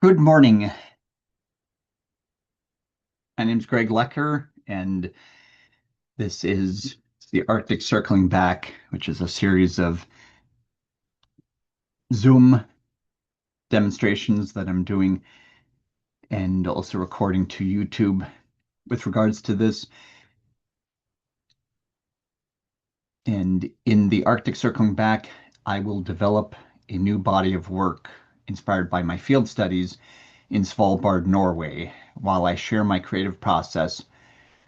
Good morning. My name's Greg Lecker, and this is the Arctic Circling Back, which is a series of Zoom demonstrations that I'm doing and also recording to YouTube with regards to this. And in the Arctic Circling Back, I will develop a new body of work inspired by my field studies in Svalbard, Norway, while I share my creative process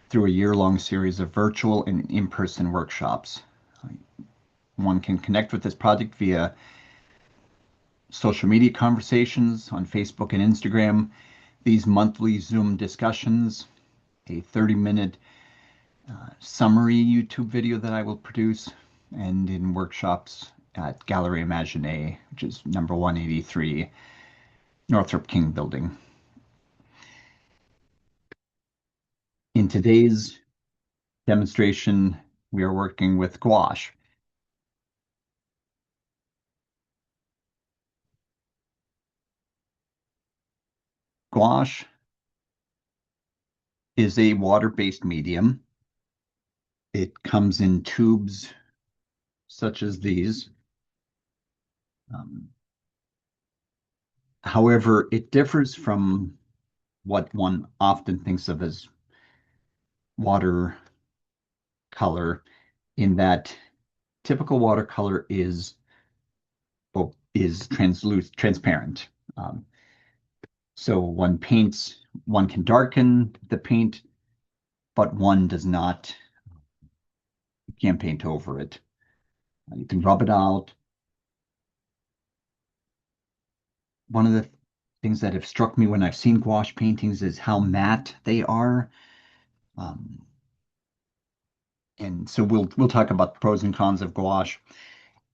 through a year-long series of virtual and in-person workshops. One can connect with this project via social media conversations on Facebook and Instagram, these monthly Zoom discussions, a 30-minute summary YouTube video that I will produce, and in workshops at Gallery Imagine, which is number 183, Northrop King Building. In today's demonstration, we are working with gouache. Gouache is a water-based medium. It comes in tubes such as these. Um, However, it differs from what one often thinks of as watercolor in that typical watercolor is transparent. Um, so one paints, one can darken the paint, but one does not, you can't paint over it. You can rub it out. One of the things that have struck me when I've seen gouache paintings is how matte they are. Um, and so we'll talk about the pros and cons of gouache.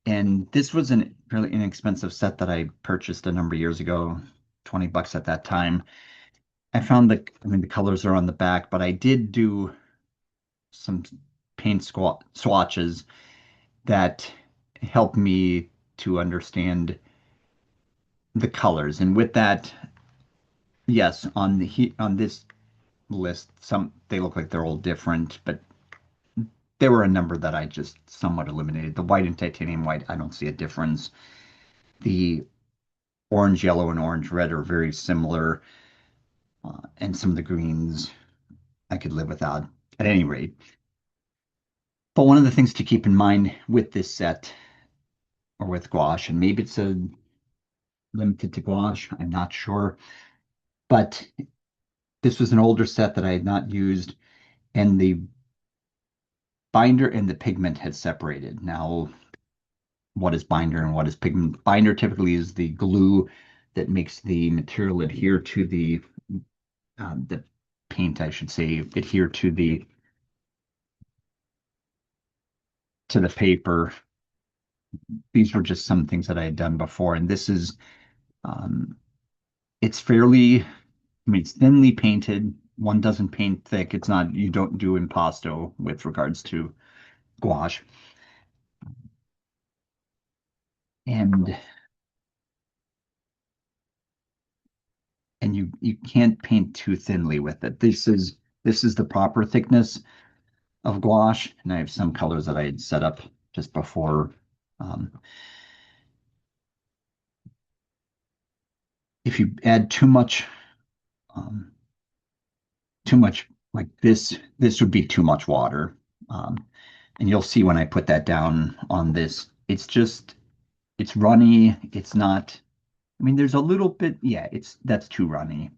And this was a fairly inexpensive set that I purchased a number of years ago, 20 bucks at that time. I found the colors are on the back, but I did do some paint swatches that helped me to understand the colors. And with that, yes, on this list, some they look like they're all different, but there were a number that I just somewhat eliminated. The white and titanium white, I don't see a difference. The orange, yellow, and orange red are very similar, and some of the greens I could live without at any rate. But one of the things to keep in mind with this set or with gouache, and maybe it's a limited to gouache, I'm not sure, but this was an older set that I had not used, and the binder and the pigment had separated. Now, what is binder and what is pigment? Binder typically is the glue that makes the material adhere to the paint, I should say, adhere to the paper. These were just some things that I had done before, and this is um, it's fairly, I mean, it's thinly painted. One doesn't paint thick. It's not, you don't do impasto with regards to gouache. And and you can't paint too thinly with it. This is the proper thickness of gouache, and I have some colors that I had set up just before. Um, if you add um, too much like this would be too much water. And you'll see when I put that down on this, it's runny. It's not, I mean, there's a little bit, yeah, that's too runny.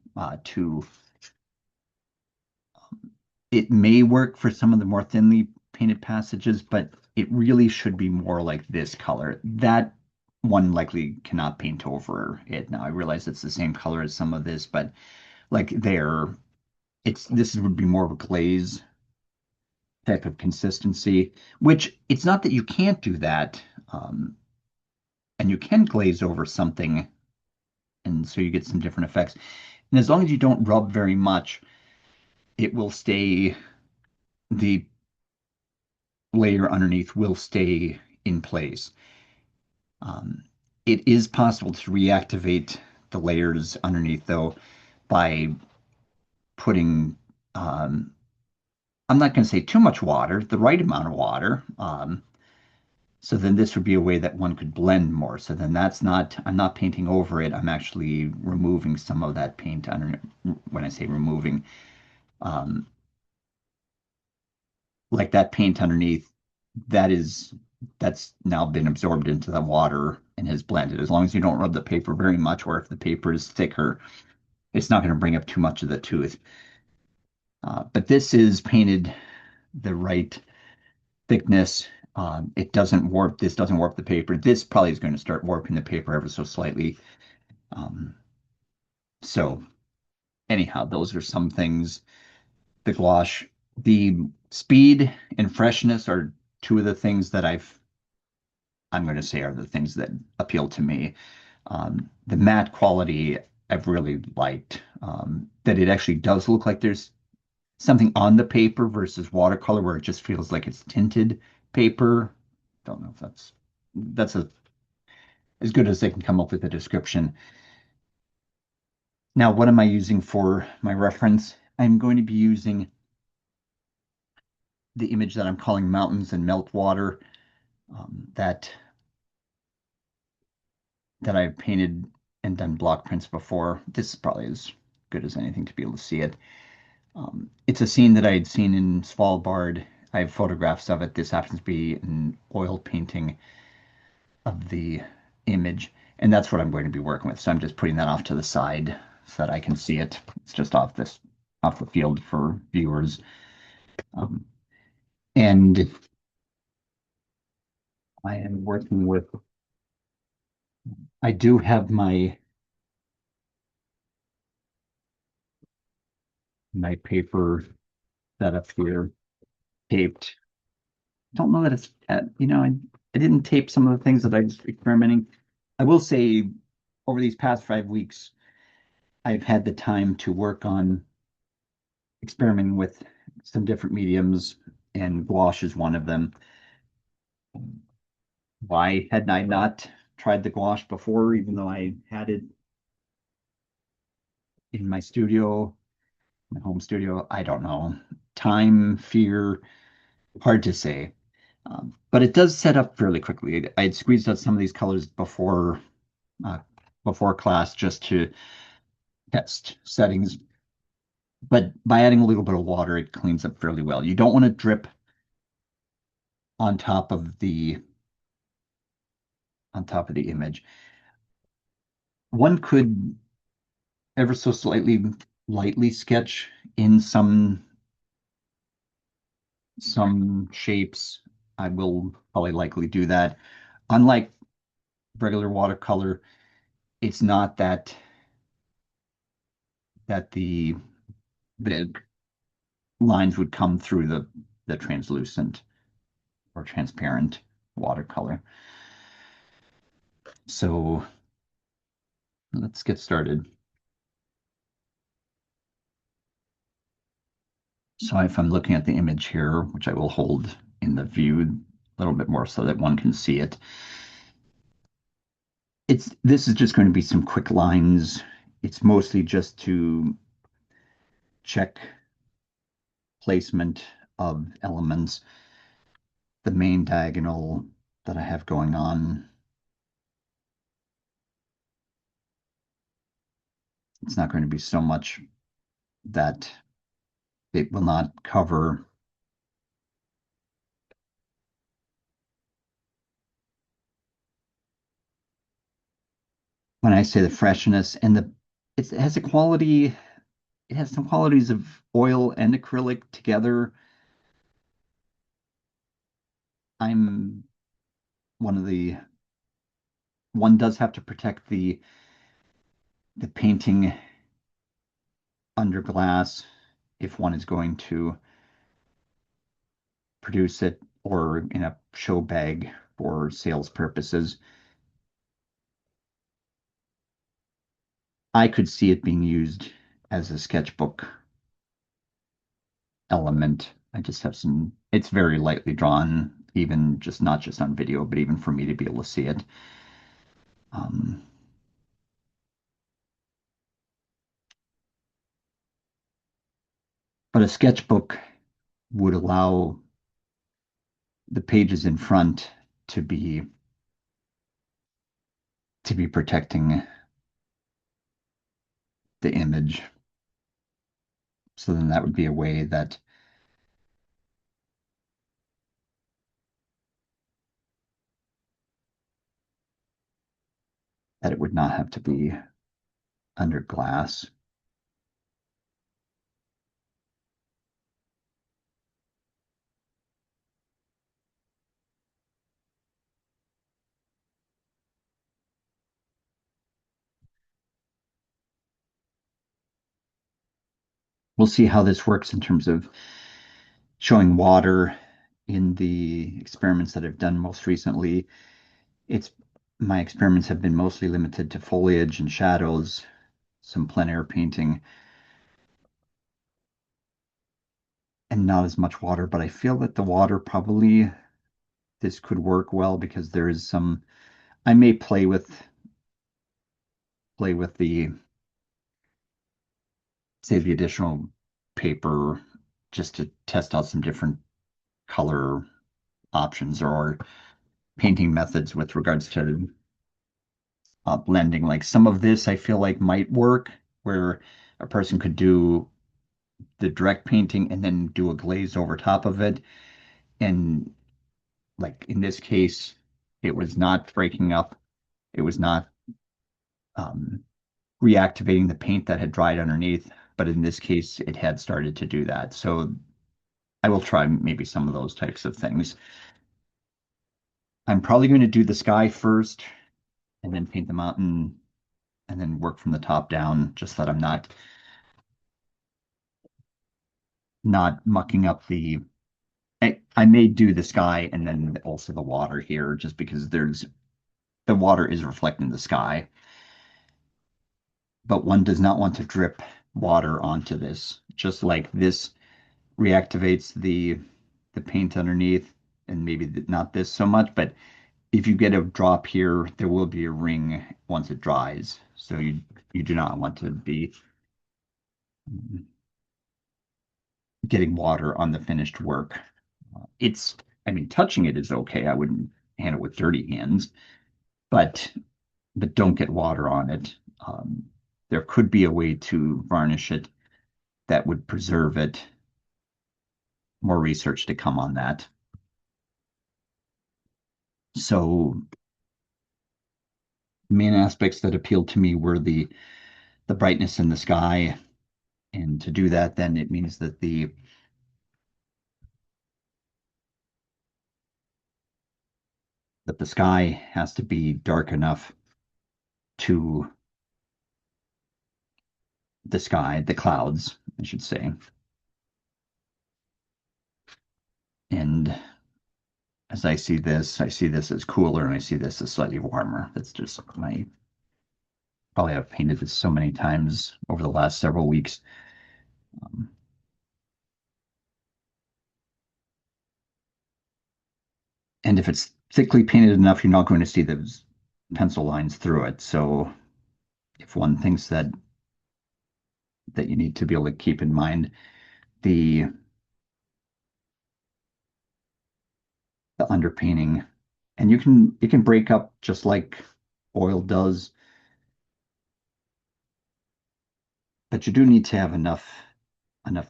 It may work for some of the more thinly painted passages, but it really should be more like this color. That one likely cannot paint over it. Now I realize it's the same color as some of this, but like this would be more of a glaze type of consistency, which it's not that you can't do that. And you can glaze over something, and so you get some different effects. And as long as you don't rub very much, it will stay, the layer underneath will stay in place. Um, it is possible to reactivate the layers underneath though by putting I'm not going to say too much water, the right amount of water. So then this would be a way that one could blend more. So then that's not, I'm not painting over it. I'm actually removing some of that paint under, when I say removing, um, like that paint underneath, that's now been absorbed into the water and has blended. As long as you don't rub the paper very much, or if the paper is thicker, it's not going to bring up too much of the tooth. But this is painted the right thickness. It doesn't warp. This doesn't warp the paper. This probably is going to start warping the paper ever so slightly. Um, so anyhow, those are some things. The gouache, the speed and freshness are two of the things that I'm going to say are the things that appeal to me. The matte quality I've really liked. That it actually does look like there's something on the paper versus watercolor where it just feels like it's tinted paper. Don't know if that's as good as they can come up with a description. Now, what am I using for my reference? I'm going to be using the image that I'm calling Mountains and Meltwater, that I've painted and done block prints before. This is probably as good as anything to be able to see it. It's a scene that I had seen in Svalbard. I have photographs of it. This happens to be an oil painting of the image, and that's what I'm going to be working with. So I'm just putting that off to the side so that I can see it. It's just off the field for viewers. Um, and I am working with, I do have my paper set up here taped. Don't know that it's, I didn't tape some of the things that I was experimenting. I will say over these past 5 weeks, I've had the time to work on experimenting with some different mediums, and gouache is one of them. Why had I not tried the gouache before, even though I had it in my studio, my home studio? I don't know. Time, fear, hard to say. But it does set up fairly quickly. I had squeezed out some of these colors uh, before class just to test settings. But by adding a little bit of water, it cleans up fairly well. You don't want to drip on top of the image. One could ever so slightly lightly sketch in some shapes. I will probably likely do that. Unlike regular watercolor, it's not that the lines would come through the translucent or transparent watercolor. So let's get started. So if I'm looking at the image here, which I will hold in the view a little bit more so that one can see it, this is just going to be some quick lines. It's mostly just to check placement of elements. The main diagonal that I have going on, it's not going to be so much that it will not cover when I say the freshness and it has a quality, it has some qualities of oil and acrylic together. I'm one does have to protect the painting under glass if one is going to produce it or in a show bag for sales purposes. I could see it being used as a sketchbook element. I just have it's very lightly drawn, even just not just on video, but even for me to be able to see it. Um, But a sketchbook would allow the pages in front to be to be protecting the image. So then that would be a way that it would not have to be under glass. We'll see how this works in terms of showing water in the experiments that I've done most recently. It's my experiments have been mostly limited to foliage and shadows, some plein air painting, and not as much water. But I feel that the water probably this could work well because there is some. I may play with the say the additional paper just to test out some different color options or painting methods with regards to blending. Like some of this, I feel like might work where a person could do the direct painting and then do a glaze over top of it. And like in this case, it was not breaking up. It was not um, reactivating the paint that had dried underneath. But in this case, it had started to do that. So I will try maybe some of those types of things. I'm probably going to do the sky first and then paint the mountain and then work from the top down, just that I'm not mucking up the I may do the sky and then also the water here just because there's the water is reflecting the sky, but one does not want to drip water onto this. Just like this reactivates the paint underneath and maybe not this so much, but if you get a drop here, there will be a ring once it dries. So you do not want to be getting water on the finished work. It's, I mean, touching it is okay. I wouldn't hand it with dirty hands, but don't get water on it. Um, there could be a way to varnish it that would preserve it. More research to come on that. So main aspects that appealed to me were the brightness in the sky. And to do that, then it means that the sky has to be dark enough to the sky, the clouds, I should say. And as I see this as cooler and I see this as slightly warmer. That's just my probably I've painted this so many times over the last several weeks. Um, and if it's thickly painted enough, you're not going to see those pencil lines through it. So if one thinks that you need to be able to keep in mind the the underpainting, and it can break up just like oil does, but you do need to have enough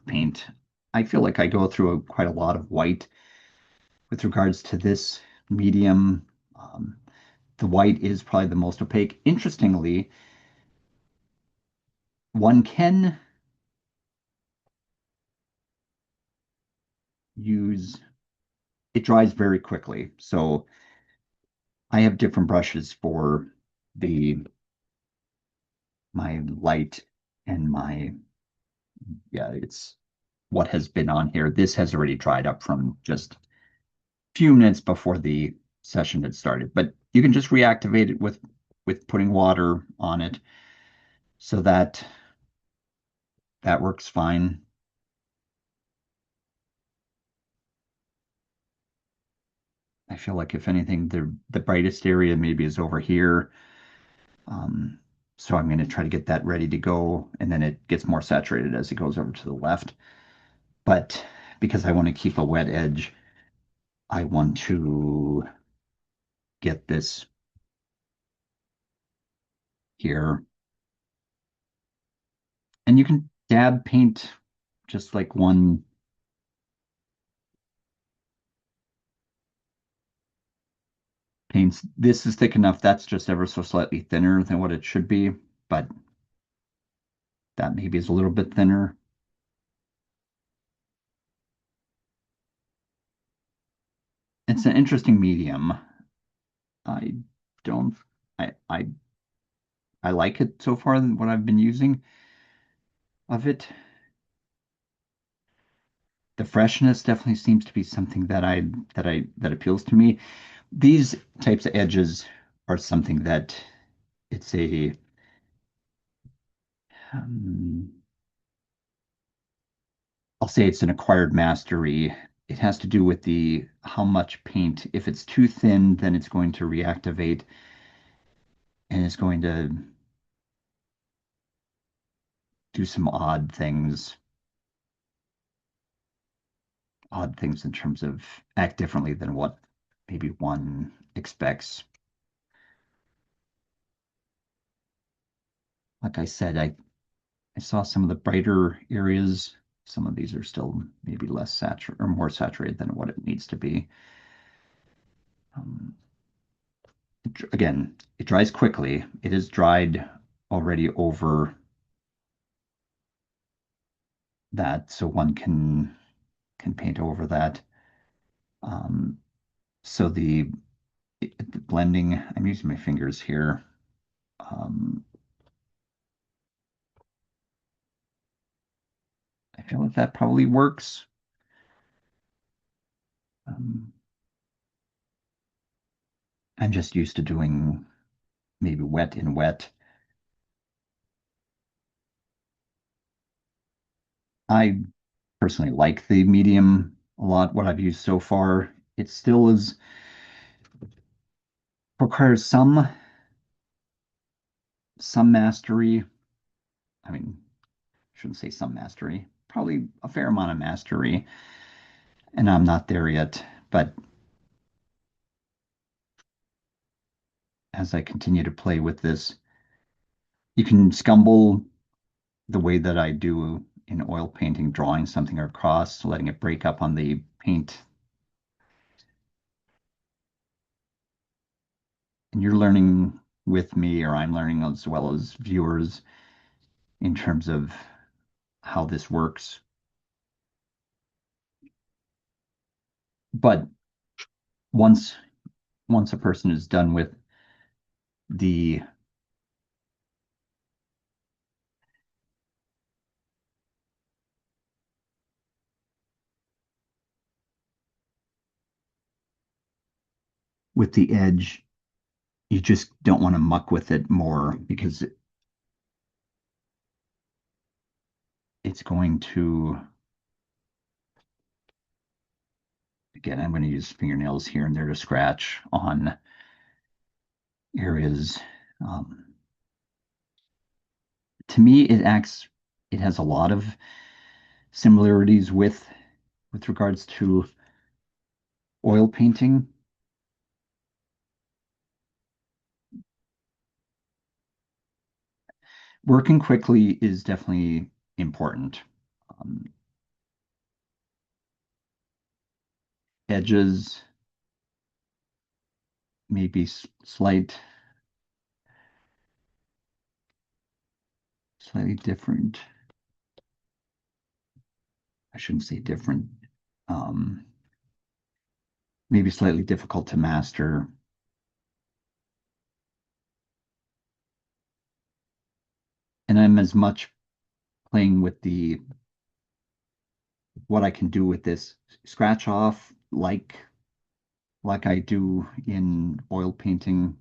paint. I feel like I go through quite a lot of white with regards to this medium. Um, the white is probably the most opaque. Interestingly, one can use it dries very quickly. So I have different brushes for the my light and my yeah, it's what has been on here. This has already dried up from just a few minutes before the session had started. But you can just reactivate it with putting water on it so that that works fine. I feel like if anything, the brightest area maybe is over here. Um, so I'm going to try to get that ready to go, and then it gets more saturated as it goes over to the left. But because I want to keep a wet edge, I want to get this here. And you can dab paint just like one paints. This is thick enough. That's just ever so slightly thinner than what it should be, but that maybe is a little bit thinner. It's an interesting medium. I don't, I like it so far than what I've been using of it. The freshness definitely seems to be something that appeals to me. These types of edges are something that it's a um, I'll say it's an acquired mastery. It has to do with the how much paint. If it's too thin, then it's going to reactivate and it's going to do some odd things in terms of act differently than what maybe one expects. Like I said, I saw some of the brighter areas. Some of these are still maybe less saturated or more saturated than what it needs to be. Um, again, it dries quickly. It is dried already over that, so one can paint over that. Um, so the blending, I'm using my fingers here. Um, I feel like that probably works. Um, I'm just used to doing maybe wet in wet. I personally like the medium a lot, what I've used so far. It still is requires some mastery. I mean, I shouldn't say some mastery, probably a fair amount of mastery, and I'm not there yet. But as I continue to play with this, you can scumble the way that I do in oil painting, drawing something across, letting it break up on the paint. And you're learning with me, or I'm learning as well as viewers in terms of how this works. But once once a person is done the with the edge, you just don't want to muck with it more because it's going to, again, I'm going to use fingernails here and there to scratch on areas. Um, to me, it has a lot of similarities with regards to oil painting. Working quickly is definitely important. Um, edges may be slightly different. I shouldn't say different. Um, maybe slightly difficult to master. And I'm as much playing with the what I can do with this scratch off like I do in oil painting.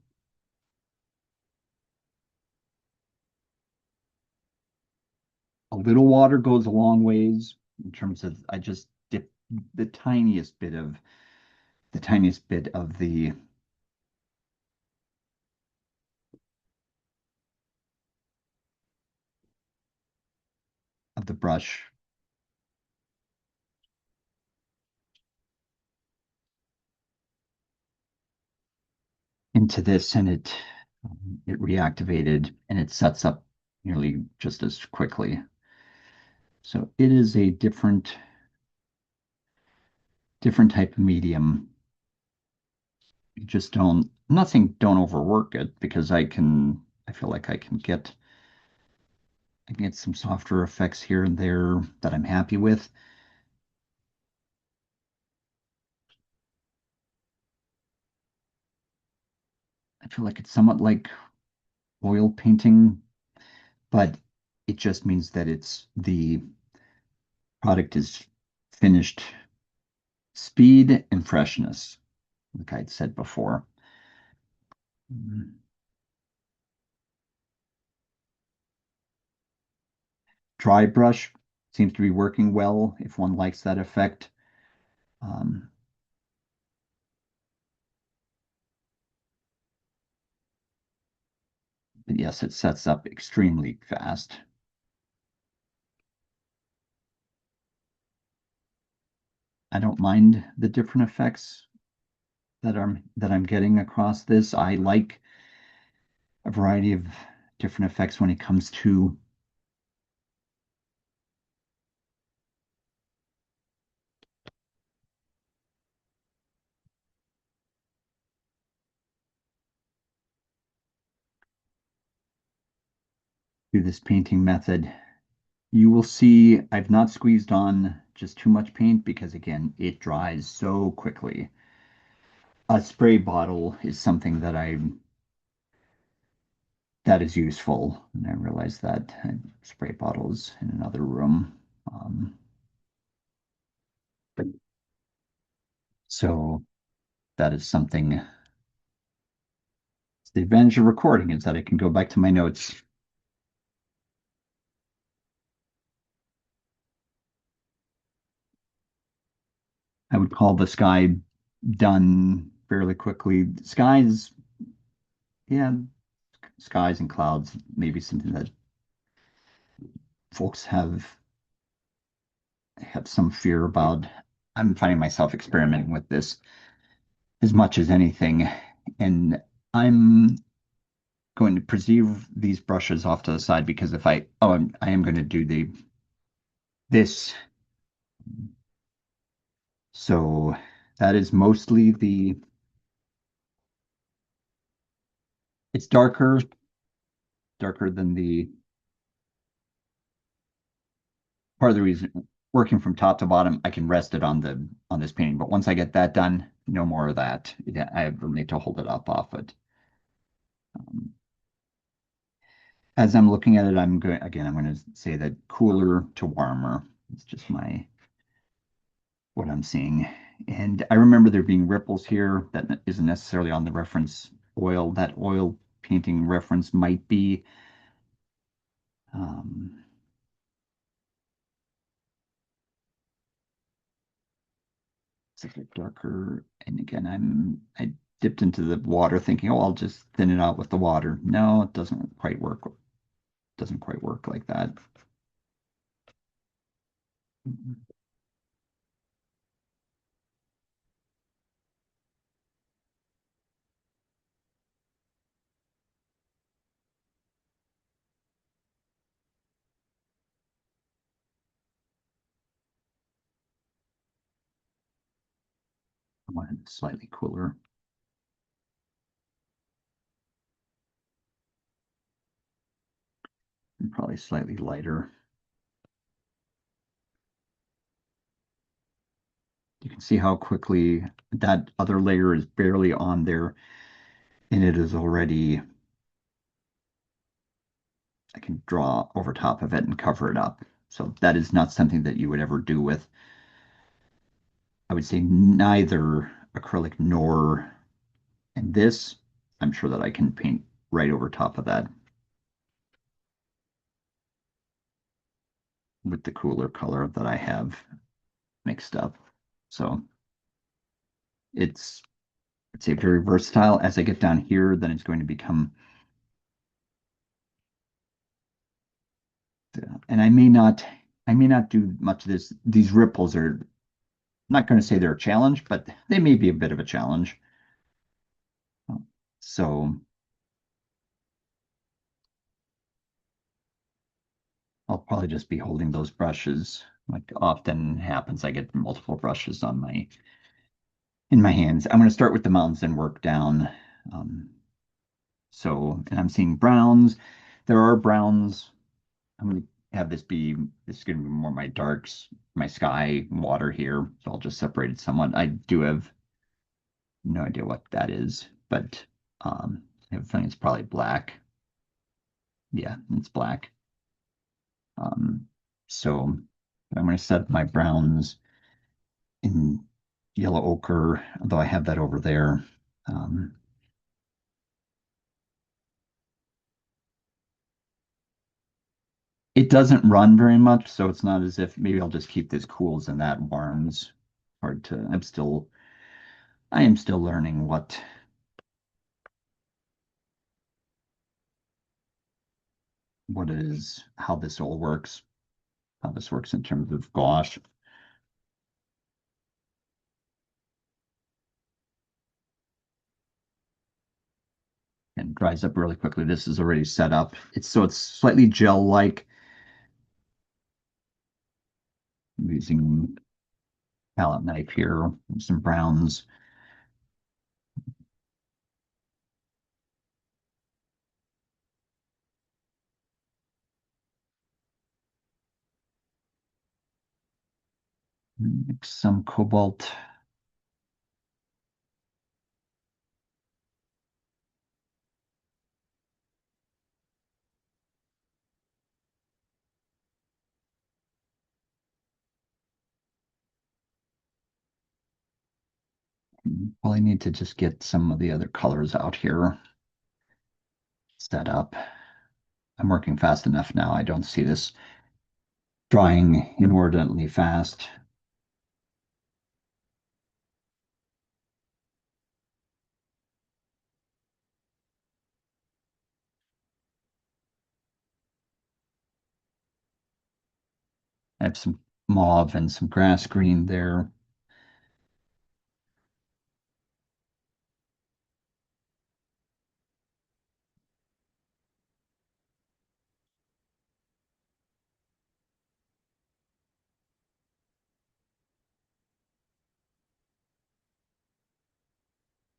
A little water goes a long ways in terms of I just dip the tiniest bit of the brush into this and it reactivated and it sets up nearly just as quickly. So it is a different type of medium. You just don't, I'm not saying don't overwork it because I feel like I can get some softer effects here and there that I'm happy with. I feel like it's somewhat like oil painting, but it just means that the product is finished speed and freshness, like I'd said before. Mm. Dry brush seems to be working well if one likes that effect. Um, but yes, it sets up extremely fast. I don't mind the different effects that I'm getting across this. I like a variety of different effects when it comes to this painting method. You will see I've not squeezed on just too much paint because again, it dries so quickly. A spray bottle is something that is useful. And I realize that spray bottles in another room. Um, so that is something. The advantage of recording is that I can go back to my notes. I would call the sky done fairly quickly. Skies, yeah, skies and clouds, maybe something that folks have some fear about. I'm finding myself experimenting with this as much as anything, and I'm going to preserve these brushes off to the side because if I am going to do this, so that is mostly it's darker than the part of the reason working from top to bottom, I can rest it on this painting. But once I get that done, no more of that. I will need to hold it up off it. Um, as I'm looking at it, I'm going to say that cooler to warmer. It's just what I'm seeing. And I remember there being ripples here that isn't necessarily on the reference oil. That oil painting reference might be um, it's a bit darker. And again, I dipped into the water thinking, oh, I'll just thin it out with the water. No, it doesn't quite work. Doesn't quite work like that. I want it slightly cooler and probably slightly lighter. You can see how quickly that other layer is barely on there and it is already, I can draw over top of it and cover it up. So that is not something that you would ever do with, I would say, neither acrylic nor, and this, I'm sure that I can paint right over top of that with the cooler color that I have mixed up. So it's a very versatile. As I get down here, then it's going to become, and I may not do much of this. These ripples are, I'm not going to say they're a challenge, but they may be a bit of a challenge. So I'll probably just be holding those brushes. Like often happens, I get multiple brushes on my in my hands. I'm going to start with the mountains and work down. Um, and I'm seeing browns. There are browns. I'm going to have this is going to be more my darks, my sky water here. So I'll just separate it somewhat. I do have no idea what that is, but I have a feeling it's probably black. Yeah, it's black. Um, so I'm going to set my browns in yellow ochre, although I have that over there. Um, it doesn't run very much, so it's not as if maybe I'll just keep this cools and that warms. Hard to, I am still learning what it is, how this works in terms of gouache. And dries up really quickly. This is already set up. It's slightly gel-like. I'm using palette knife here, some browns. Mix some cobalt. Probably need to just get some of the other colors out here set up. I'm working fast enough now. I don't see this drying inordinately fast. I have some mauve and some grass green there.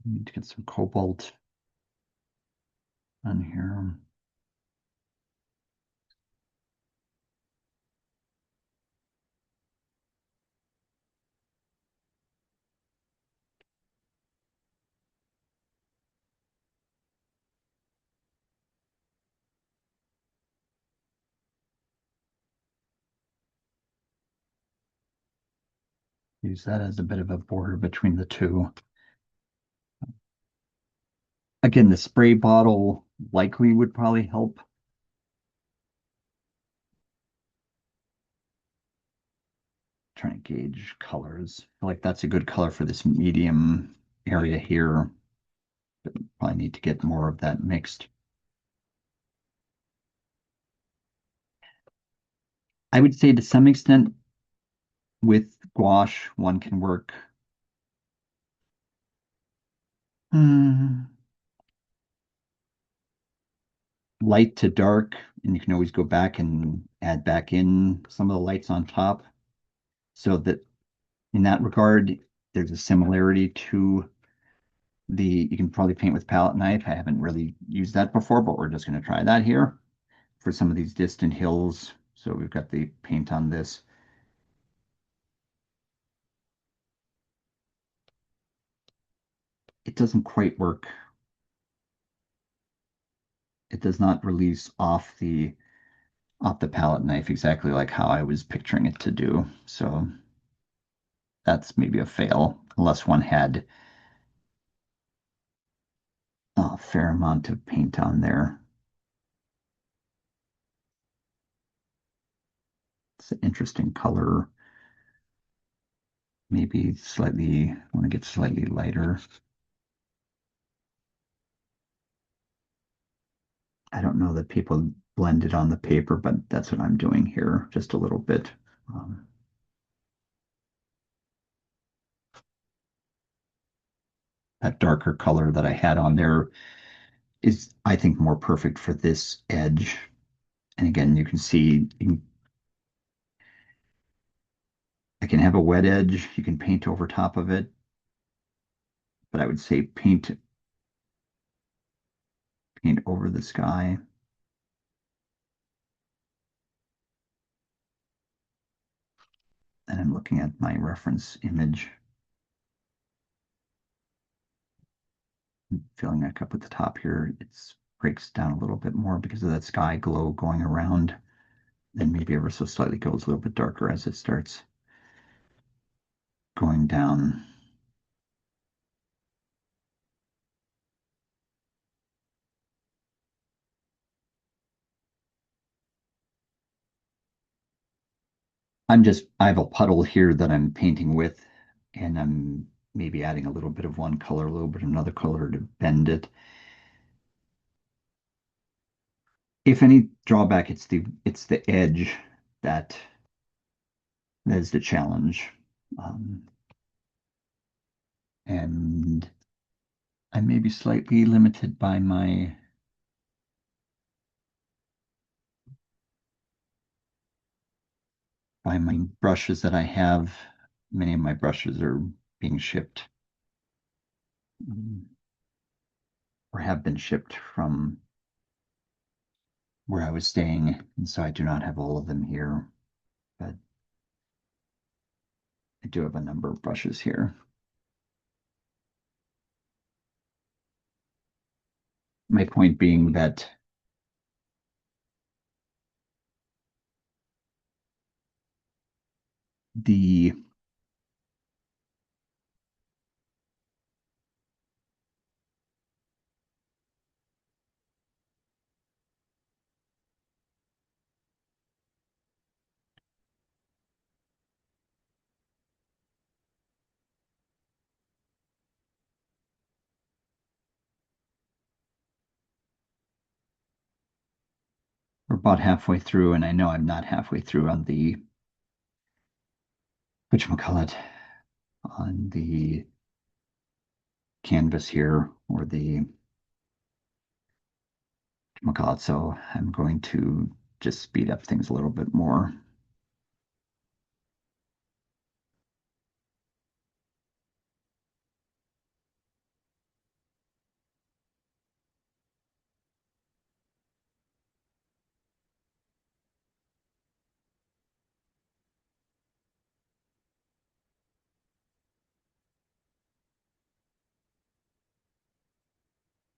Need to get some cobalt on here. Use that as a bit of a border between the two. Again, the spray bottle likely would probably help. Trying to gauge colors. I feel like that's a good color for this medium area here. But probably need to get more of that mixed. I would say to some extent with gouache, one can work hmm, light to dark, and you can always go back and add back in some of the lights on top. So that in that regard, there's a similarity to you can probably paint with palette knife. I haven't really used that before, but we're just going to try that here for some of these distant hills. So we've got the paint on this. It doesn't quite work. It does not release off the palette knife exactly like how I was picturing it to do. So that's maybe a fail, unless one had a fair amount of paint on there. It's an interesting color. Maybe slightly, I want to get slightly lighter. I don't know that people blend it on the paper, but that's what I'm doing here, just a little bit. Um, that darker color that I had on there is, I think, more perfect for this edge. And again, you can see I can have a wet edge. You can paint over top of it, but I would say paint over the sky. And I'm looking at my reference image, filling that up at the top here. It breaks down a little bit more because of that sky glow going around. Then maybe ever so slightly goes a little bit darker as it starts going down. I have a puddle here that I'm painting with, and I'm maybe adding a little bit of one color, a little bit of another color to bend it. If any drawback, it's the edge that is the challenge. Um, and I may be slightly limited by my brushes that I have. Many of my brushes are being shipped or have been shipped from where I was staying, and so I do not have all of them here, but I do have a number of brushes here. My point being that the we're about halfway through, and I know I'm not halfway through on the whatchamacallit, on the canvas here, or the whatchamacallit, so I'm going to just speed up things a little bit more.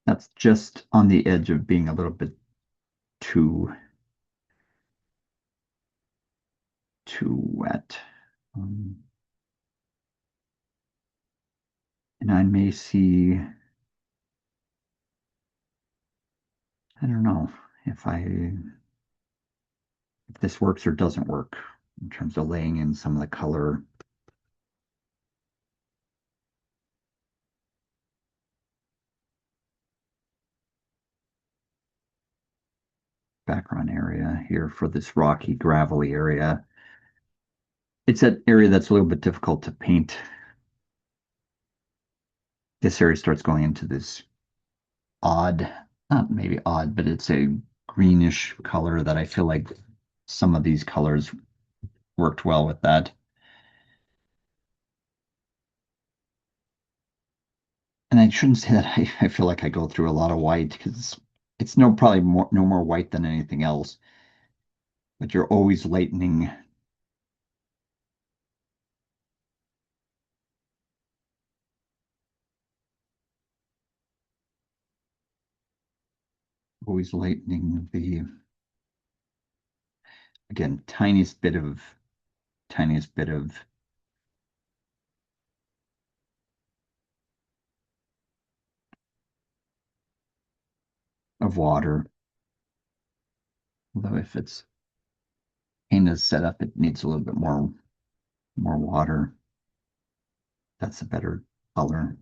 That's just on the edge of being a little bit too wet. Um, and I may see, I don't know if this works or doesn't work in terms of laying in some of the color. Background area here for this rocky, gravelly area. It's that area that's a little bit difficult to paint. This area starts going into this odd, not maybe odd, but it's a greenish color that I feel like some of these colors worked well with that. And I shouldn't say that I feel like I go through a lot of white because it's probably no more white than anything else, but you're always lightening. Always lightening the, again, tiniest bit of water. Although if it's paint is set up, it needs a little bit more water. That's a better color.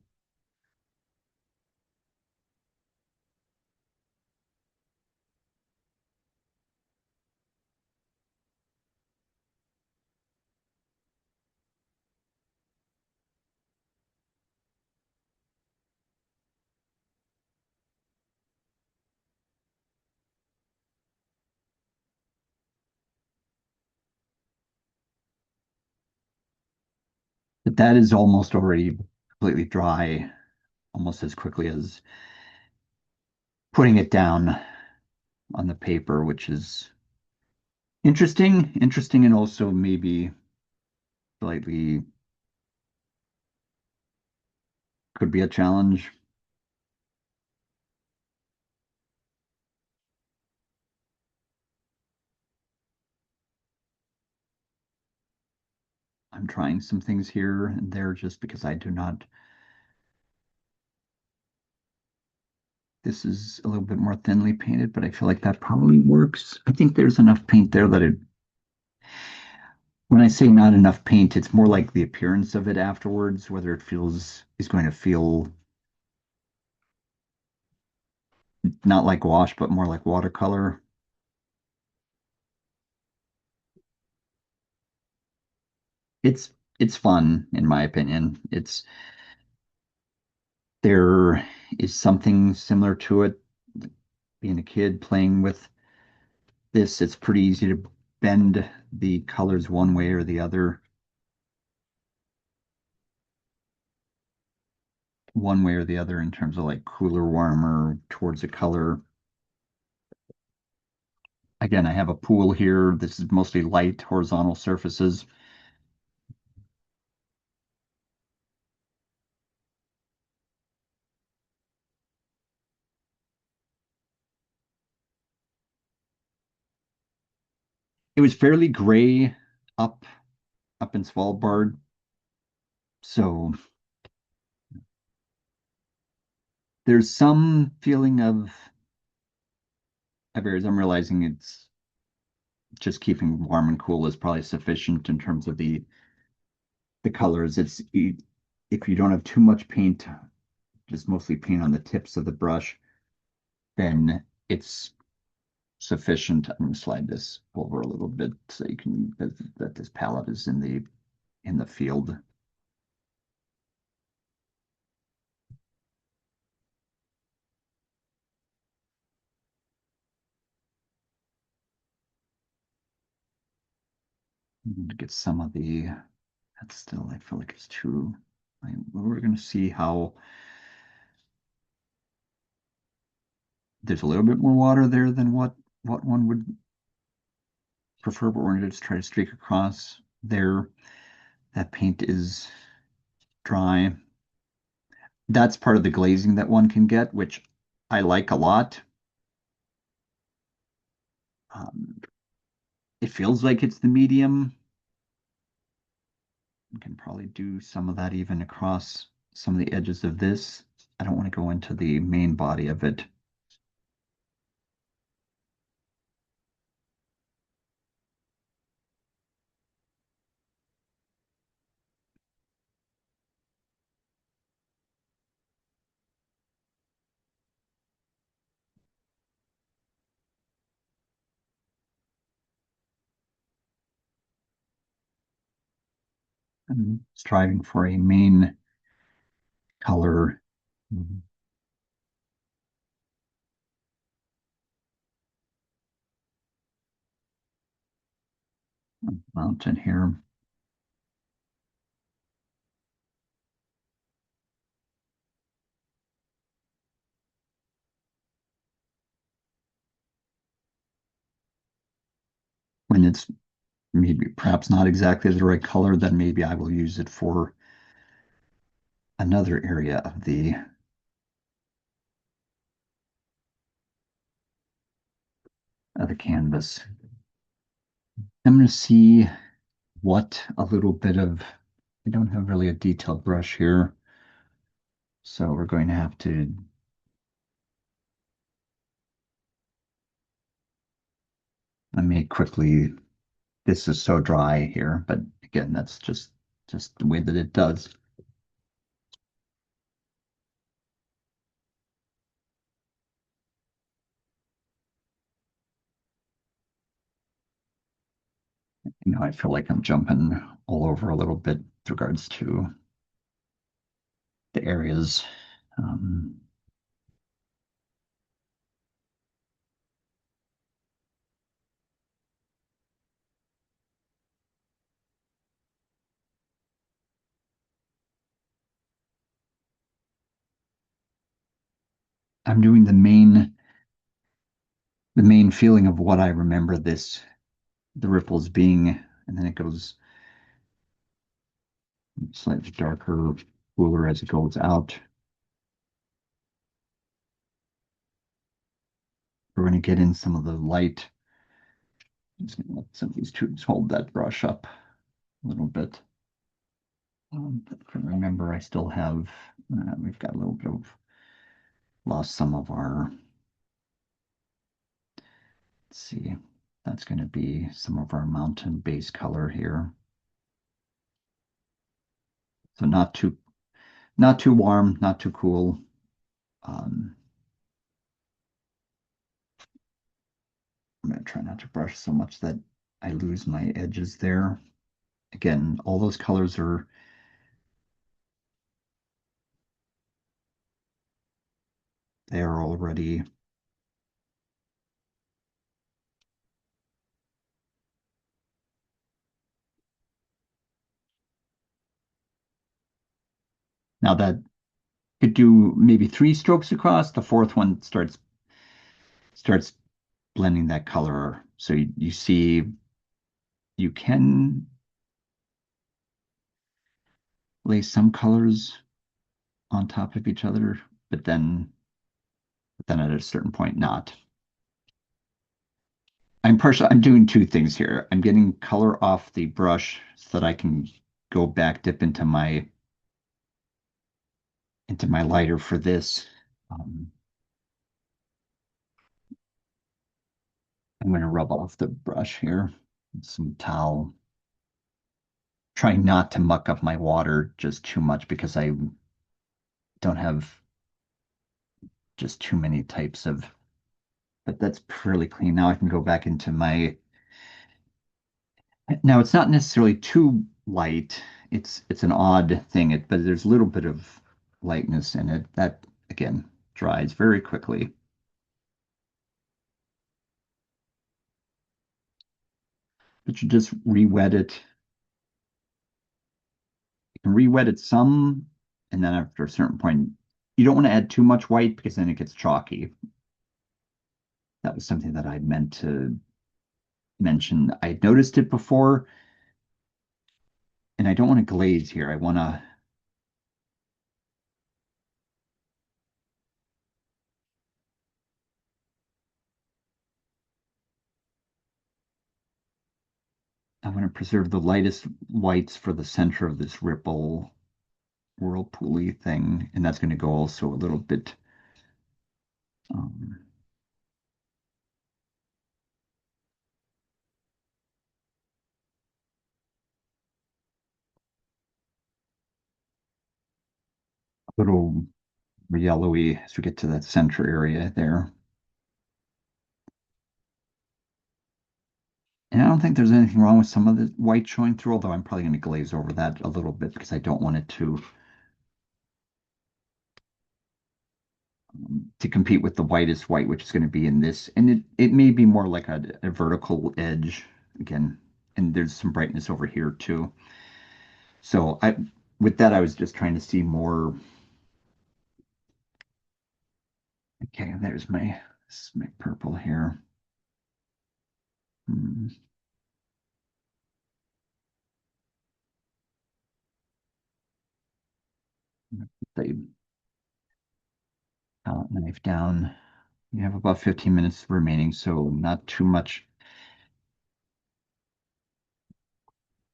But that is almost already completely dry, almost as quickly as putting it down on the paper, which is interesting, and also maybe slightly could be a challenge. I'm trying some things here and there just because I do not. This is a little bit more thinly painted, but I feel like that probably works. I think there's enough paint there that when I say not enough paint, it's more like the appearance of it afterwards, whether it feels is going to feel not like wash, but more like watercolor. It's fun, in my opinion. There is something similar to it. Being a kid playing with this, it's pretty easy to bend the colors one way or the other, in terms of like cooler, warmer towards a color. Again, I have a pool here. This is mostly light horizontal surfaces. It was fairly gray up up in Svalbard, so there's some feeling of areas. I'm realizing it's just keeping warm and cool is probably sufficient in terms of the colors. If you don't have too much paint, just mostly paint on the tips of the brush, then it's sufficient. I'm going to slide this over a little bit so you can that this palette is in the field. To get some of the that's still I feel like it's too. We're going to see how there's a little bit more water there than what one would prefer, but we're going to just try to streak across there. That paint is dry. That's part of the glazing that one can get, which I like a lot. Um, it feels like it's the medium. You can probably do some of that even across some of the edges of this. I don't want to go into the main body of it. I'm striving for a main color mountain here. When it's maybe perhaps not exactly the right color, then maybe I will use it for another area of the canvas. I'm going to see what a little bit of, I don't have really a detailed brush here, so we're going to have to, let me quickly, this is so dry here, but again, that's just the way that it does. I feel like I'm jumping all over a little bit with regards to the areas. Um, I'm doing the main feeling of what I remember the ripples being, and then it goes slightly darker, cooler as it goes out. We're going to get in some of the light. I'm just going to let some of these tubes hold that brush up a little bit. I can remember I still have, we've got a little bit of lost some of our, let's see, that's going to be some of our mountain base color here. So not too warm, not too cool. Um, I'm going to try not to brush so much that I lose my edges there. Again, all those colors are, they are already, now that could do maybe three strokes across. The fourth one starts blending that color. So you see you can lay some colors on top of each other, but then at a certain point not. I'm doing two things here. I'm getting color off the brush so that I can go back, dip into my lighter for this. Um, I'm going to rub off the brush here with some towel. Trying not to muck up my water just too much because I don't have just too many types of, but that's fairly clean. Now I can go back into my, now it's not necessarily too light. It's an odd thing, but there's a little bit of lightness in it that again dries very quickly. But you just re-wet it. You can re-wet it some, and then after a certain point, you don't want to add too much white because then it gets chalky. That was something that I meant to mention. I noticed it before, and I don't want to glaze here. I want to preserve the lightest whites for the center of this ripple whirlpooly thing, and that's going to go also a little bit um, a little yellowy as we get to that center area there. And I don't think there's anything wrong with some of the white showing through, although I'm probably going to glaze over that a little bit because I don't want it to compete with the whitest white, which is going to be in this. And it may be more like a vertical edge again. And there's some brightness over here too. So with that, I was just trying to see more. Okay, this is my purple here. Hmm. The palette knife down. You have about 15 minutes remaining, so not too much.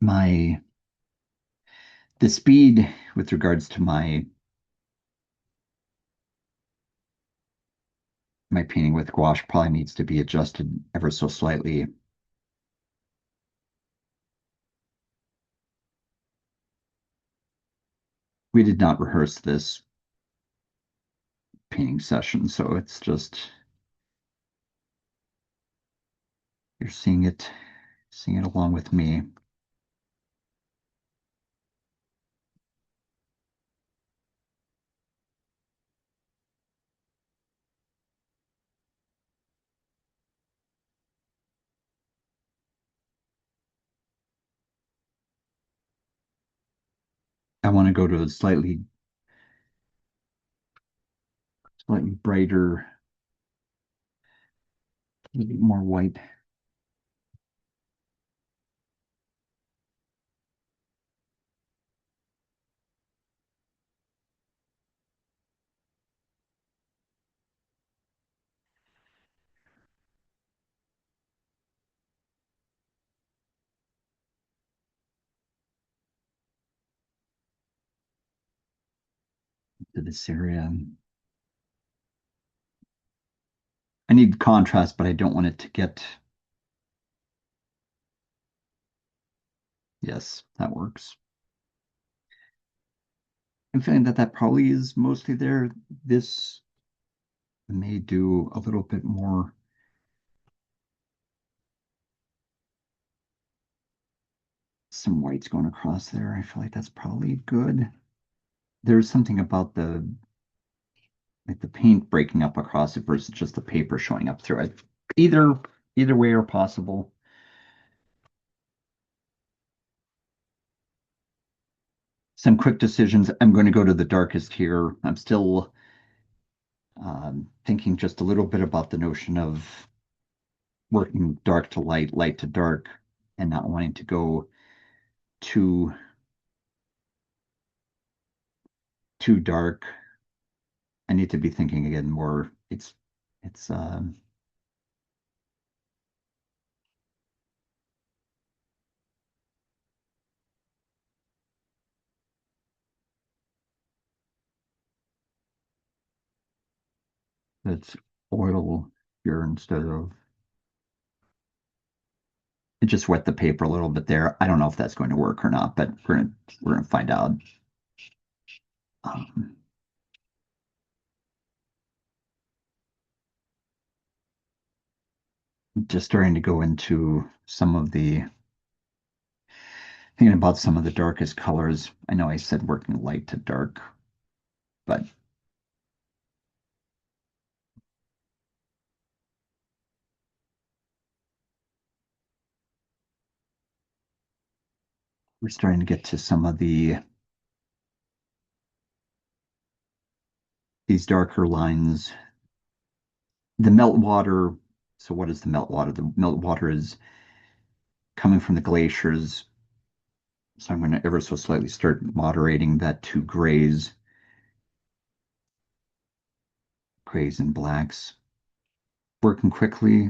My the speed with regards to my painting with gouache probably needs to be adjusted ever so slightly. We did not rehearse this painting session, so it's just you're seeing it along with me. I want to go to a slightly brighter, a little bit more white to this area. I need contrast, but I don't want it to get, yes, that works. I'm feeling that that probably is mostly there. This may do a little bit more, some whites going across there. I feel like that's probably good. There's something about the like the paint breaking up across it versus just the paper showing up through it. Either either way are possible. Some quick decisions. I'm going to go to the darkest here. I'm still thinking just a little bit about the notion of working dark to light, light to dark, and not wanting to go too too dark. I need to be thinking again more. It's it's oil here instead of it just wet the paper a little bit there. I don't know if that's going to work or not, but we're gonna find out. Um, just starting to go into some of the thinking about some of the darkest colors. I know I said working light to dark, but we're starting to get to some of these darker lines. The meltwater. So what is the meltwater? The meltwater is coming from the glaciers. So I'm going to ever so slightly start moderating that to grays and blacks. Working quickly.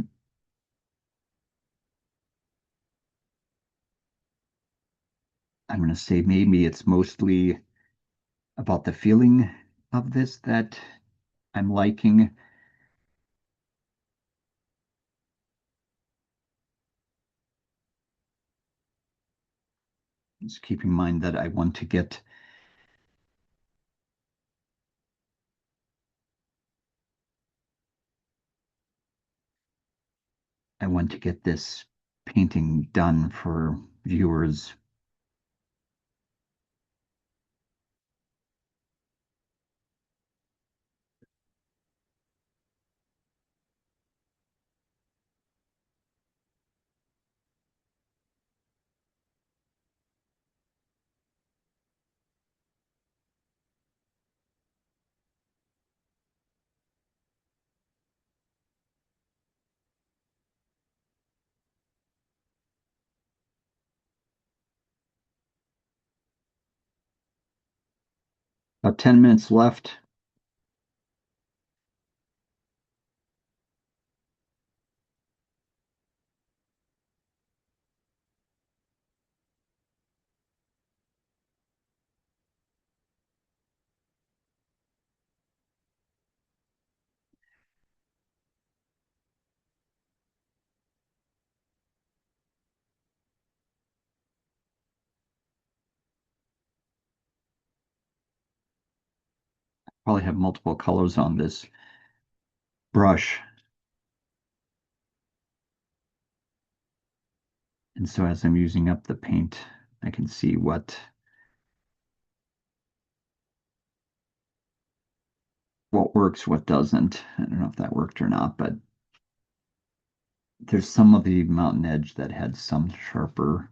I'm going to say maybe it's mostly about the feeling of this that I'm liking. Just keep in mind that I want to get this painting done for viewers. About 10 minutes left. Probably have multiple colors on this brush. And so as I'm using up the paint, I can see what works, what doesn't. I don't know if that worked or not, but there's some of the mountain edge that had some sharper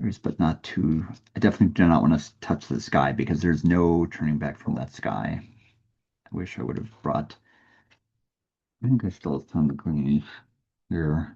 areas, but not too. I definitely do not want to touch the sky because there's no turning back from that sky. Wish I would have brought, I think I still have some greenies here.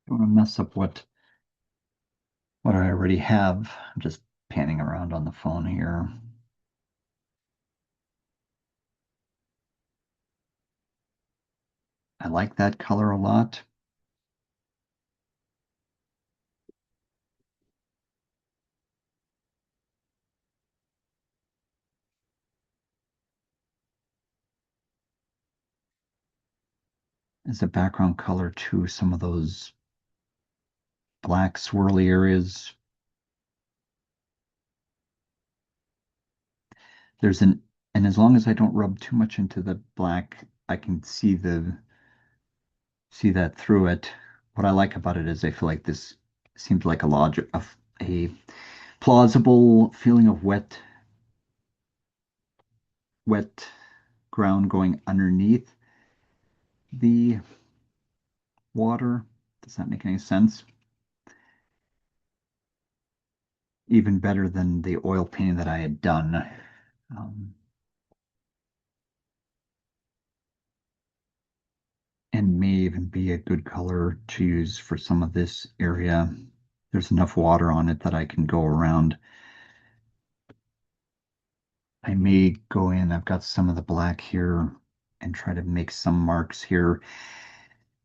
Don't want to mess up what I already have. I'm just panning around on the phone here. I like that color a lot. As a background color to some of those black swirly areas. There's an, and as long as I don't rub too much into the black, I can see that through it. What I like about it is I feel like this seems like a plausible feeling of wet ground going underneath the water. Does that make any sense? Even better than the oil painting that I had done. Um, and may even be a good color to use for some of this area. There's enough water on it that I can go around. I may go in, I've got some of the black here and try to make some marks here.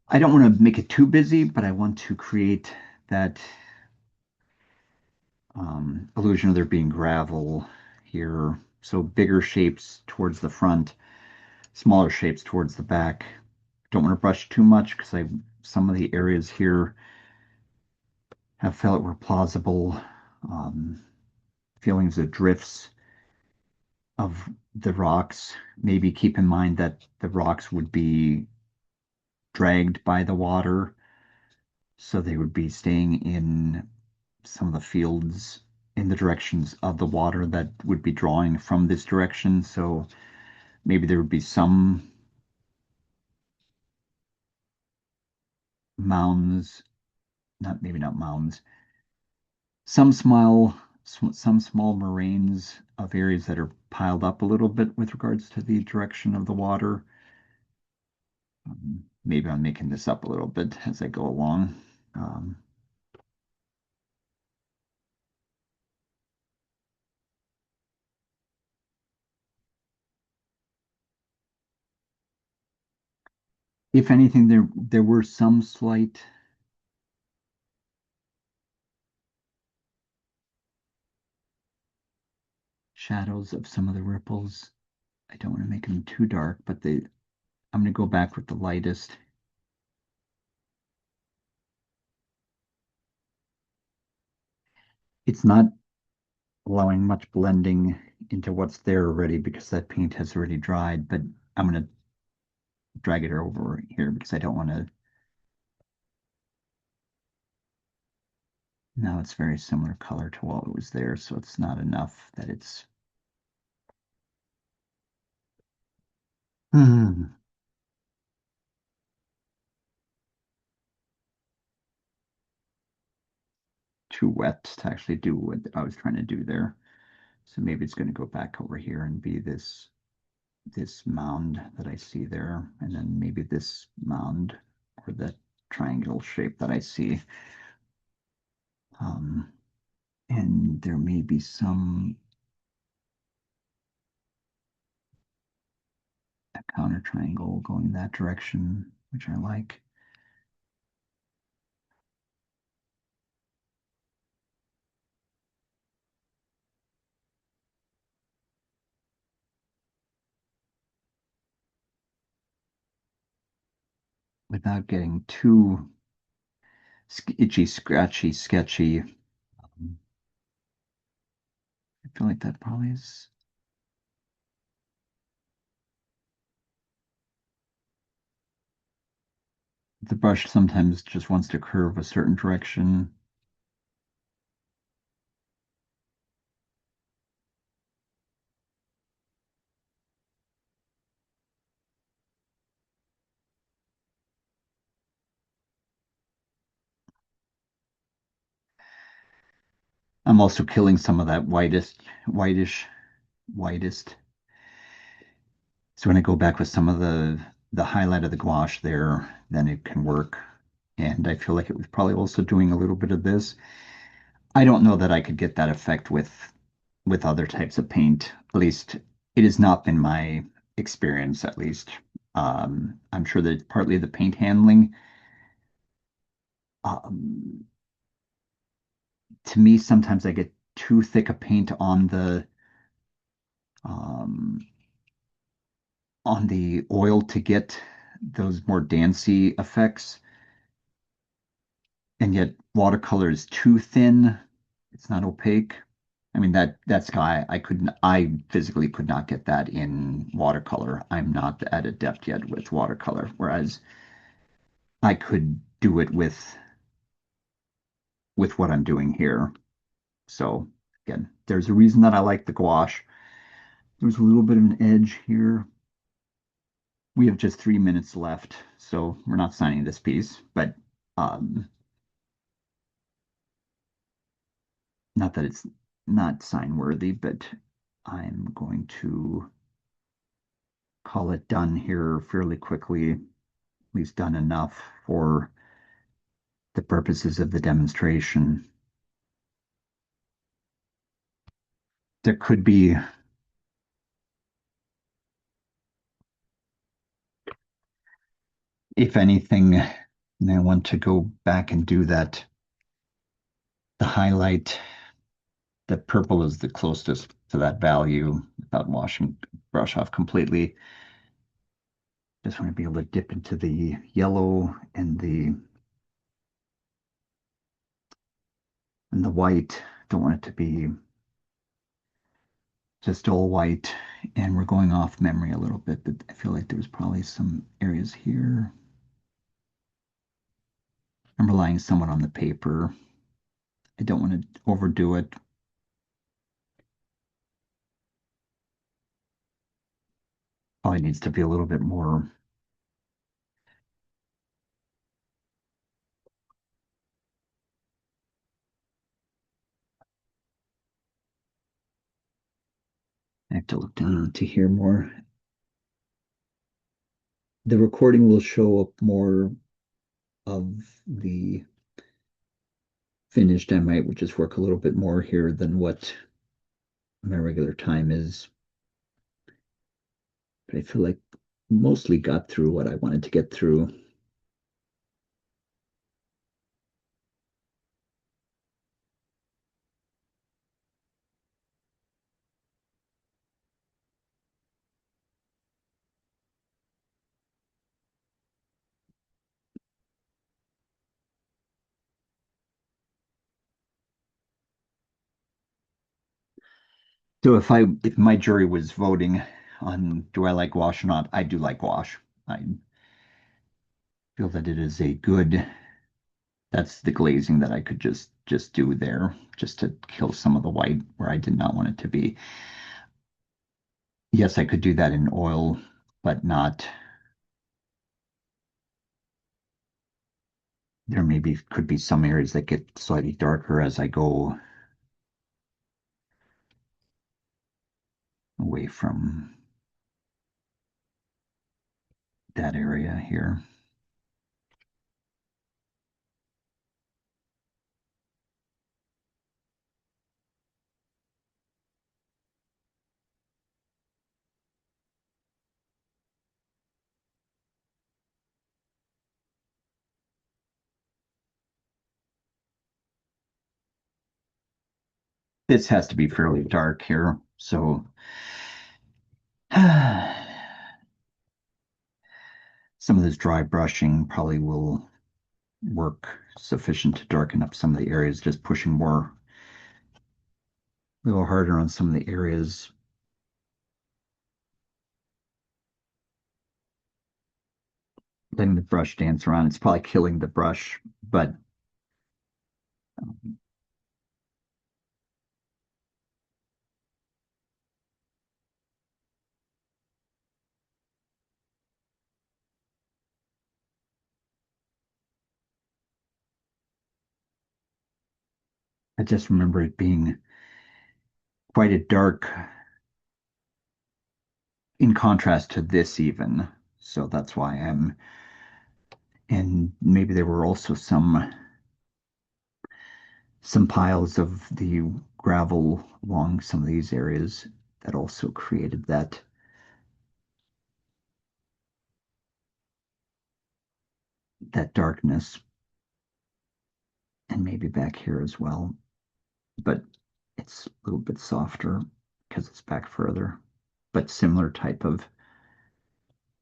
I don't want to make it too busy, but I want to create that illusion of there being gravel here. So bigger shapes towards the front, smaller shapes towards the back. Don't want to brush too much because some of the areas here have felt were plausible feelings of drifts of the rocks. Maybe keep in mind that the rocks would be dragged by the water, so they would be staying in some of the fields in the directions of the water that would be drawing from this direction. So maybe there would be some mounds, not maybe not mounds, some small moraines of areas that are piled up a little bit with regards to the direction of the water. Maybe I'm making this up a little bit as I go along. Um, if anything, there were some slight shadows of some of the ripples. I don't want to make them too dark, but I'm going to go back with the lightest. It's not allowing much blending into what's there already because that paint has already dried, but I'm going to drag it over here because I don't want to. Now it's very similar color to what was there, so it's not enough that it's too wet to actually do what I was trying to do there. So maybe it's going to go back over here and be this mound that I see there, and then maybe this mound or the triangle shape that I see. Um, and there may be some counter triangle going that direction, which I like. Without getting too itchy, scratchy, sketchy. I feel like that probably is. The brush sometimes just wants to curve a certain direction. I'm also killing some of that whitest. So when I go back with some of the highlight of the gouache there, then it can work. And I feel like it was probably also doing a little bit of this. I don't know that I could get that effect with other types of paint. At least it has not been my experience, at least. I'm sure that partly the paint handling. Um, to me, sometimes I get too thick a paint um, on the oil to get those more dancey effects, and yet watercolor is too thin. It's not opaque. I mean that sky I physically could not get that in watercolor. I'm not at a depth yet with watercolor, whereas I could do it with what I'm doing here. So again, there's a reason that I like the gouache. There's a little bit of an edge here. We have just 3 minutes left, so we're not signing this piece, but um, not that it's not sign worthy, but I'm going to call it done here fairly quickly, at least done enough for the purposes of the demonstration. There could be, if anything, and I want to go back and do that, the highlight, the purple is the closest to that value without washing brush off completely. Just want to be able to dip into the yellow and the white. Don't want it to be just all white. And we're going off memory a little bit, but I feel like there was probably some areas here. I'm relying somewhat on the paper. I don't want to overdo it. Probably needs to be a little bit more. I have to look down to hear more. The recording will show up more of the finished. I might just work a little bit more here than what my regular time is. But I feel like mostly got through what I wanted to get through. So if my jury was voting on do I like gouache or not, I do like gouache. I feel that it is a good, that's the glazing that I could just do there, just to kill some of the white where I did not want it to be. Yes, I could do that in oil, but not. There maybe could be some areas that get slightly darker as I go away from that area here. this has to be fairly dark here. So some of this dry brushing probably will work sufficient to darken up some of the areas, just pushing more, a little harder on some of the areas. Letting the brush dance around. It's probably killing the brush, but I just remember it being quite a dark in contrast to this even. So that's why I'm, and maybe there were also some piles of the gravel along some of these areas that also created that darkness, and maybe back here as well. But it's a little bit softer because it's back further, but similar type of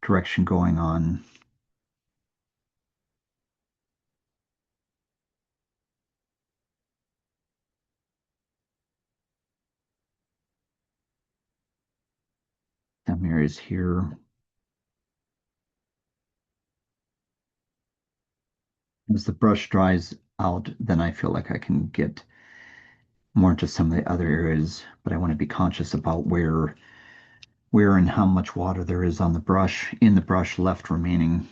direction going on. Some areas here. As the brush dries out, then I feel like I can get more into some of the other areas, but I want to be conscious about where and how much water there is on the brush, in the brush left remaining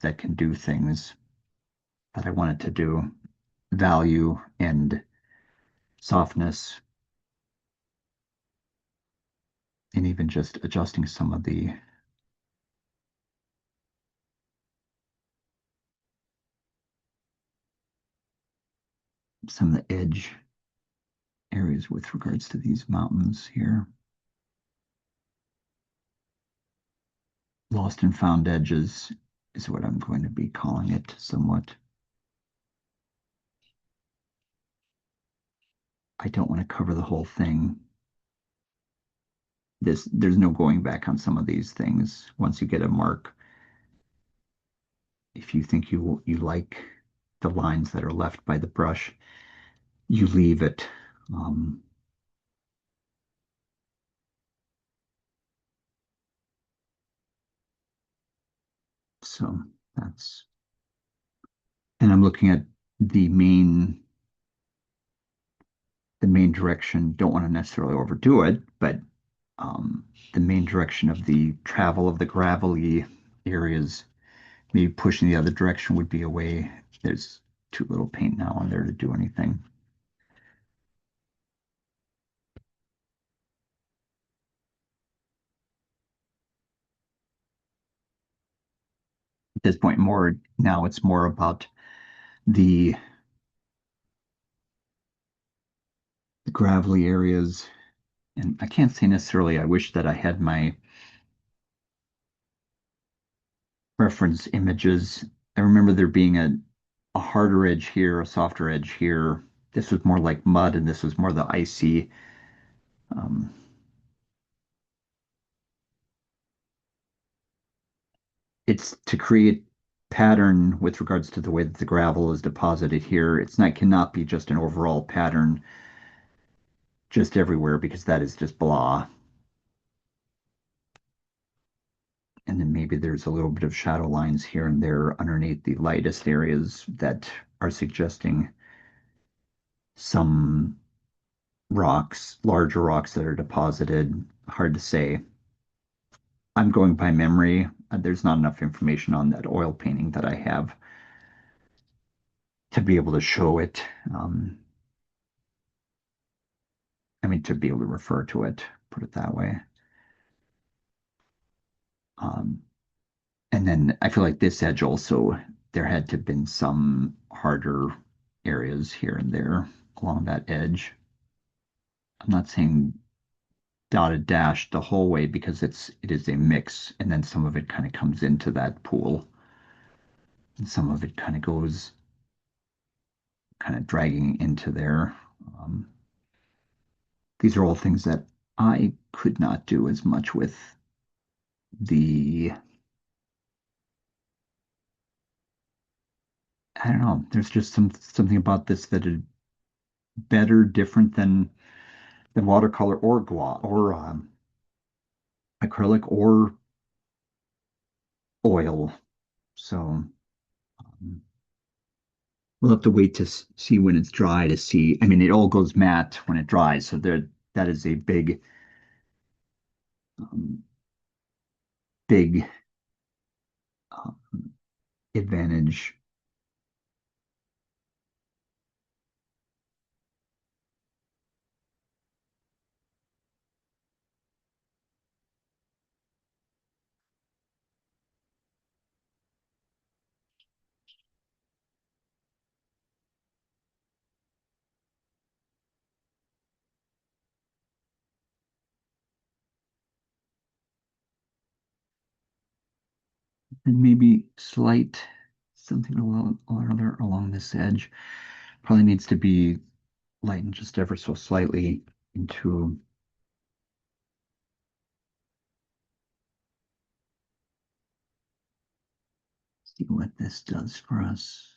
that can do things that I want it to do. Value and softness, and even just adjusting some of the edge areas with regards to these mountains here. Lost and found edges is what I'm going to be calling it somewhat. I don't want to cover the whole thing. There's no going back on some of these things. Once you get a mark, if you think you like the lines that are left by the brush, you leave it. Um, so that's, and I'm looking at the main direction. Don't want to necessarily overdo it, but the main direction of the travel of the gravelly areas, maybe pushing the other direction would be away. There's too little paint now on there to do anything. At this point, more now it's more about the gravelly areas. And I can't say necessarily I wish that I had my reference images. I remember there being a harder edge here, a softer edge here. This was more like mud, and this was more the icy. Um, it's to create pattern with regards to the way that the gravel is deposited here. It's not cannot be just an overall pattern just everywhere because that is just blah. And then maybe there's a little bit of shadow lines here and there underneath the lightest areas that are suggesting some rocks, larger rocks that are deposited. Hard to say. I'm going by memory. There's not enough information on that oil painting that I have to be able to show it. I mean, to be able to refer to it, put it that way. Um, and then I feel like this edge also, there had to have been some harder areas here and there along that edge. I'm not saying dotted dash the whole way because it is a mix, and then some of it kind of comes into that pool, and some of it kind of goes kind of dragging into there. Um, these are all things that I could not do as much with the, I don't know, there's just something about this that is better, different than watercolor or gouache or acrylic or oil. So we'll have to wait to see when it's dry to see. I mean, it all goes matte when it dries, so there that is a um, big um, advantage. And maybe slight something along this edge. Probably needs to be lightened just ever so slightly into see what this does for us.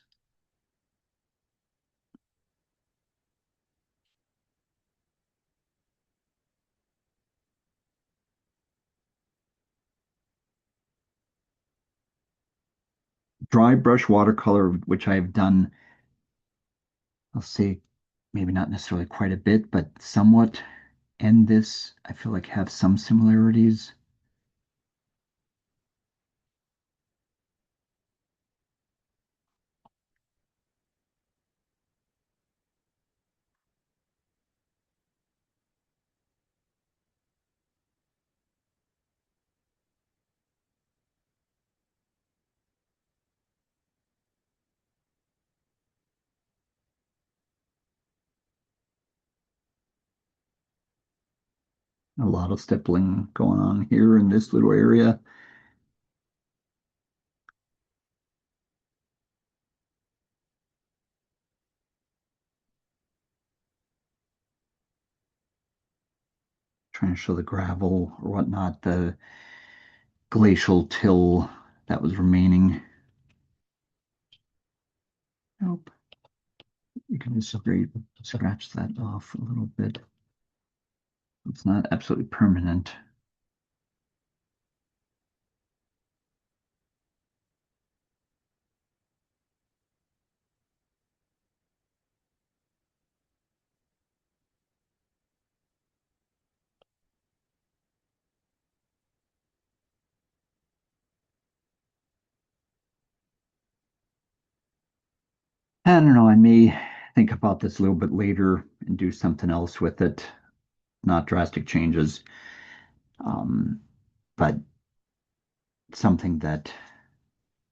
Dry brush watercolor, which I've done, I'll say maybe not necessarily quite a bit, but somewhat. And this, I feel like have some similarities. A lot of stippling going on here in this little area. Trying to show the gravel or whatnot, the glacial till that was remaining. Nope. You can just scratch that off a little bit. It's not absolutely permanent. I don't know. I may think about this a little bit later and do something else with it. Not drastic changes, um, but something that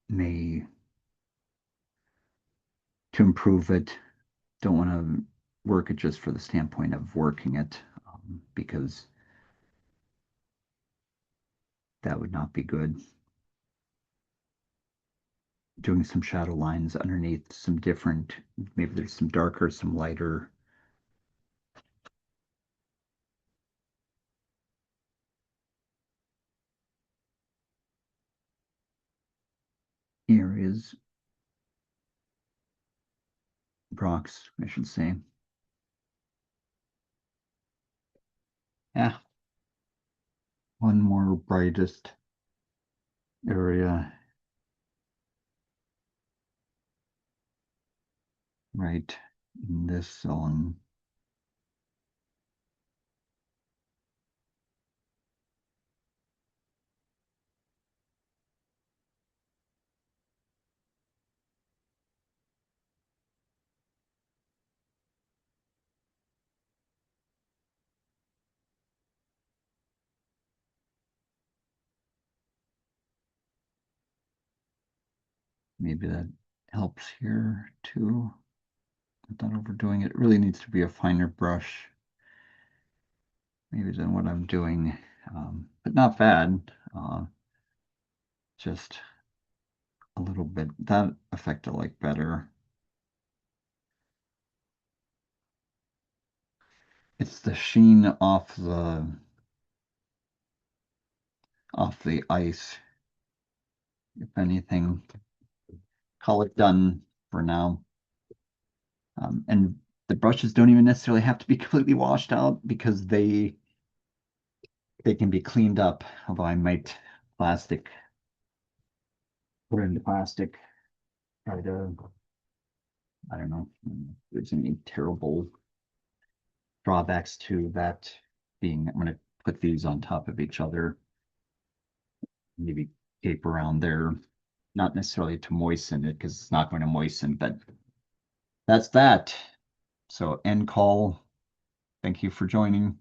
may to improve it. Don't want to work it just for the standpoint of working it, because that would not be good. Doing some shadow lines underneath some different, maybe there's some darker, some lighter areas, rocks, I should say. Yeah, one more brightest area right in this zone. Maybe that helps here too. Without overdoing it. It really needs to be a finer brush, maybe than what I'm doing, but not bad. Just a little bit. That effect I like better. It's the sheen off the ice. If anything, call it done for now. And the brushes don't even necessarily have to be completely washed out because they can be cleaned up. Although I might plastic put it in plastic. Try to, I don't know. If there's any terrible drawbacks to that being. I'm going to put these on top of each other. Maybe tape around there, not necessarily to moisten it because it's not going to moisten, but that's that. So end call. Thank you for joining.